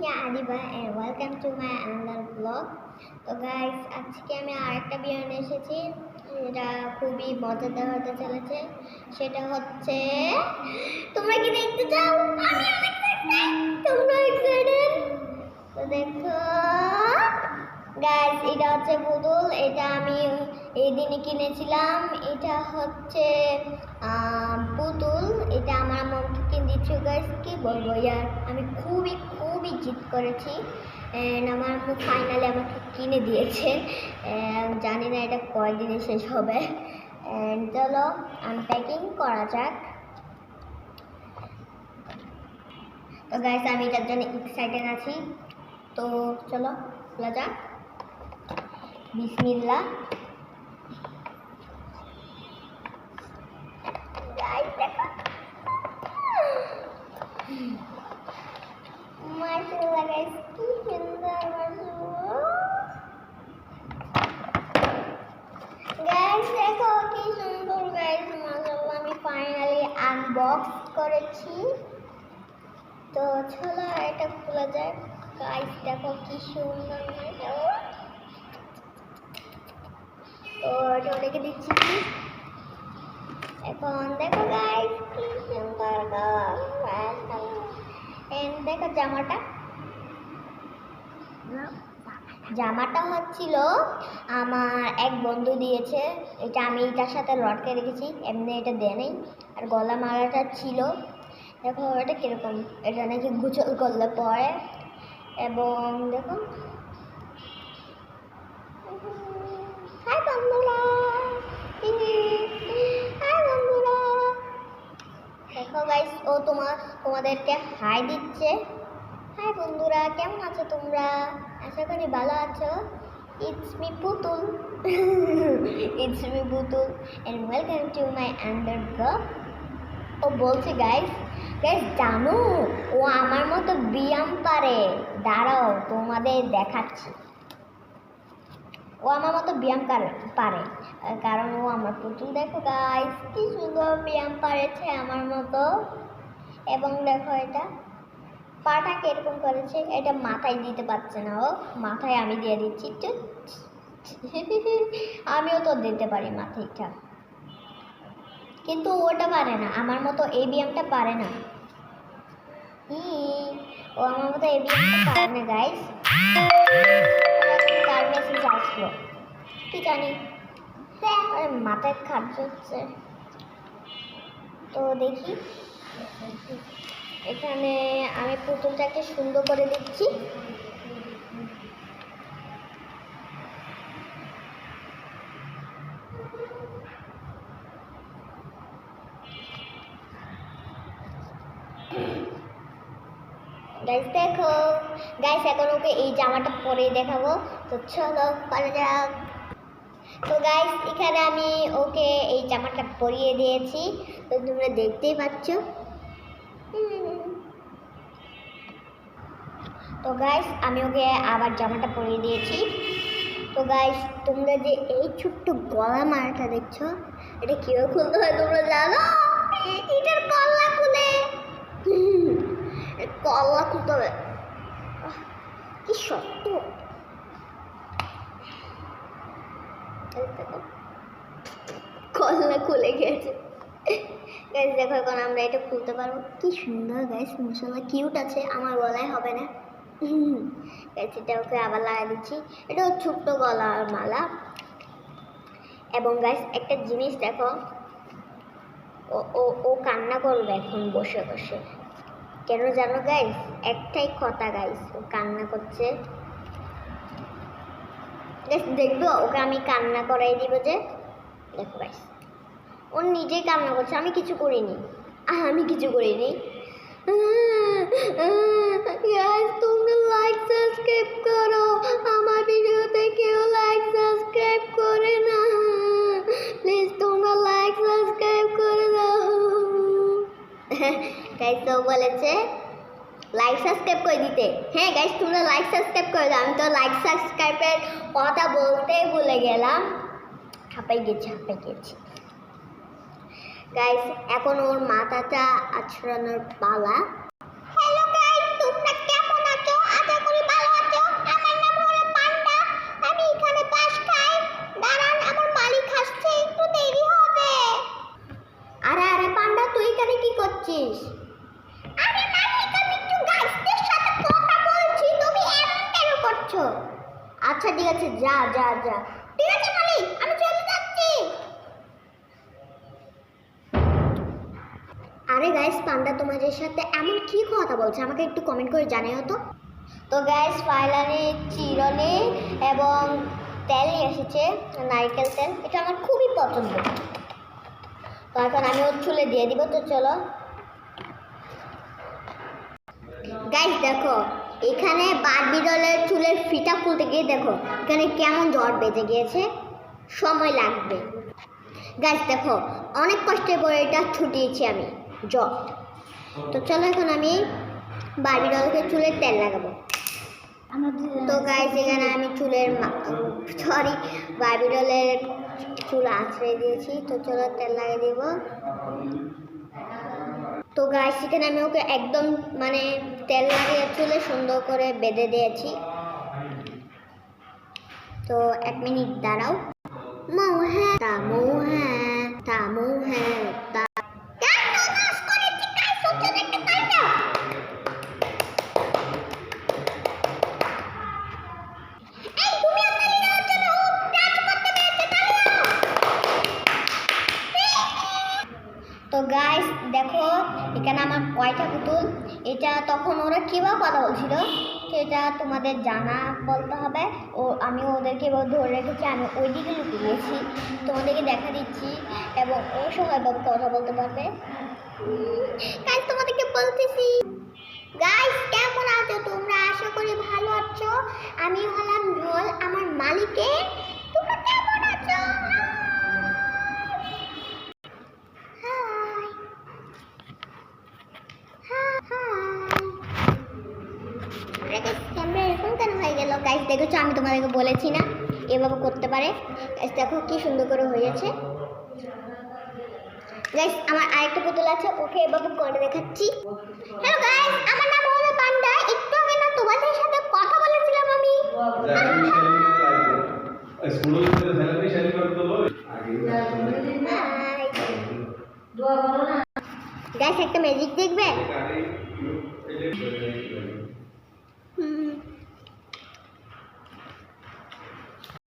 here Adiba and welcome to my another vlog. তো guys আজকে আমি আরেকটা ভিডিও নিয়ে এসেছি, এটা খুবই মজাদার হতে চলেছে। সেটা হচ্ছে তোমরা কি দেখতে চাও? আমি অনেক এক্সাইটেড, তোমরা এক্সাইটেড? তো দেখো গাইস, এটা হচ্ছে পুতুল। এটা আমি এই দিনই কিনেছিলাম। এটা হচ্ছে পুতুল। এটা আমার মমকে কিনে দিচ্ছে গাইস। কি বলবো ইয়ার, আমি খুবই জিদ করেছি এন্ড আমার আম্মু ফাইনালি আমাকে কিনে দিয়েছে। জানি না এটা কয়দিনে শেষ হবে। এন্ড চলো আনপ্যাকিং করা যাক। তো গাইস আমি এটার জন্য এক্সাইটেড আছি। তো চলো খোলা যাক। বিসমিল্লাহ। গাইস দেখো, মাশাআল্লাহ গাইস, কি সুন্দর মাশাআল্লাহ। গাইস দেখো কি সুন্দর গাইস, মাশাআল্লাহ। আমি ফাইনালি আনবক্স করেছি। তো চলো এটা খোলা যাক। গাইস দেখো কি সুন্দর মাশাআল্লাহ। তো এটা রেখে দিচ্ছি। এখন দেখো গাইস কি সুন্দর দেখো জামাটা হচ্ছিল আমার এক বন্ধু দিয়েছে। এটা আমি এটার সাথে লটকে রেখেছি, এমনি এটা দেয় নেই। আর গলা মালাটা ছিল, দেখো এটা কিরকম, এটা নাকি গুছল করলে পরে। এবং দেখো হাই বন্ধুরা, দেখো গাইস ও তোমাদেরকে হাই দিচ্ছে। হাই বন্ধুরা, কেমন আছো তোমরা? আশা করি ভালো আছো। It's me Putul and welcome to my under blog. ও বলছে গাইস জানো ও আমার মতো ব্যায়াম পারে। দাঁড়াও তোমাদের দেখাচ্ছি। ও আমার মতো ব্যায়াম পারে কারণ ও আমার পুতুল। দেখো গাইস কি সুন্দর ব্যায়াম পারেছে আমার মতো। এবং দেখো এটা পাটা কিরকম করেছে, এটা মাথায় দিতে পারছে না ও, মাথায় আমি দিয়ে দিচ্ছি। আমিও তো দিতে পারি মাথায়টা, কিন্তু ওটা পারে না আমার মতো। এই ব্যায়ামটা পারে না। ও আমার মতো এই ব্যায়ামটা পারে না গাইস। তার মেসেজ আসলো কি জানি, মাথায় খাদ্য হচ্ছে। তো দেখি এখানে আমি পুতুলটাকে সুন্দর করে দিচ্ছি। গাইস দেখো গাইস, এখন ওকে এই জামাটা পরে দেখাবো। তো চলো পালা যাক। তো গাইস এখানে আমি ওকে এই জামাটা পরিয়ে দিয়েছি, তো তোমরা দেখতেই পাচ্ছ। তো গাইস আমি ওকে আবার জামাটা পরিয়ে দিয়েছি। তো গাইস তোমরা যে এই ছোট্ট গলা মালাটা দেখছো, এটা কিভাবে খুলতে হয় তোমরা জানো? এটার গলা খুলতে হবে। কি শক্ত, গলা খুলে গেছে গাইস। দেখো এখন আমরা এটা খুলতে পারবো। কি সুন্দর গাইস, মাশাআল্লাহ কিউট আছে। আমার গলায় হবে না গাইস, এটা ওকে আবার লাগা দিচ্ছি। এটা ছোট্ট গলার মালা। এবং গাইস একটা জিনিস দেখো, ও ও ও কান্না করবে এখন বসে বসে। কেন জানো গাইস? একটাই কথা গাইস, ও কান্না করছে। দেখবো ওকে আমি কান্না করাই দিব যে। দেখো গাইস ও নিজেই কান্না করছে, আমি কিছু করিনি। গাইস তোমরা লাইক সাবস্ক্রাইব করো, আমার ভিডিওতে কেউ লাইক সাবস্ক্রাইব করে না। প্লিজ তোমরা লাইক সাবস্ক্রাইব করে দাও গাইস। তো বলেছে লাইক সাবস্ক্রাইব করে দিতে। হ্যাঁ গাইস তোমরা লাইক সাবস্ক্রাইব করে দাও। আমি তো লাইক সাবস্ক্রাইবের কথা বলতেই ভুলে গেলাম, হাঁপাই গেছি গাইস। এখন ওর মাথাটা আছড়ানোর পালা। হ্যালো গাইস, তোমরা কেমন আছো? আচ্ছা ঠিক আছে, যা যা যা। ঠিক আছে মালিক, আমি চলে যাচ্ছি। আরে গাইস, পান্ডা তোমাদের সাথে এমন কি কথা বলছে আমাকে একটু কমেন্ট করে জানিও তো। তো গাইস ফাইনালি চিরনি এবং তেল নিয়ে এসেছে, নারকেল তেল। এটা আমার খুবই পছন্দ। তো এখন আমি ওর চুলে দিয়ে দিব। তো চলো গাইস, দেখো এখানে বারবি ডলের চুলের ফিতা খুলতে গিয়ে দেখো এখানে কেমন জ্বর বেজে গিয়েছে, সময় লাগবে। গাইস দেখো অনেক কষ্টে করে এটা ছুটিয়েছি আমি জ্বর। তো চলো এখন আমি বারবি ডলকে চুলের তেল লাগাবো। তো গাইস এখানে আমি চুলের বারবি ডলের চুল আঁচড়ে দিয়েছি। তো চলো তেল লাগিয়ে দিব। তো গাইস এখানে আমি ওকে একদম মানে তেল লাগিয়ে চুলে সুন্দর করে বেঁধে দিয়েছি। তো 1 মিনিট দাঁড়াও। মৌ হ্যাঁ তা মৌ হ্যাঁ তা মৌ হ্যাঁ তা তো গাইস দেখো এখানে আমার কয়টা পুতুল। এটা তখন ওরা কীভাবে কথা বলছিল সেটা তোমাদের জানা বলতে হবে। ও আমি ওদেরকে এবার ধরে রেখেছি, আমি ওইদিকে লুকিয়েছি, তোমাদেরকে দেখা দিচ্ছি এবং ও সবাইভাবে কথা বলতে পারবে। গাইস তোমাদেরকে বলতেছি, গাইস কেমন আছো তোমরা? আশা করি ভালো আছো। আমি হলাম ঢোল, আমার মালিকে। তোমরা কেমন আছো? ক্যামেরা এরকম কেন হয়ে গেল? গাইস দেখেছো আমি তোমাদেরকে বলেছি না এভাবে করতে পারে। গাইস দেখো কি সুন্দর করে হয়েছে। গাইস আমার আরেকটা পুতুল আছে, ওকে এভাবে করে দেখাচ্ছি। হ্যালো গাইস, আমার নাম হলো পান্ডা। একটু আগে না তোমাদের সাথে কথা বলেছিলাম আমি। গাইস একটা ম্যাজিক দেখবে।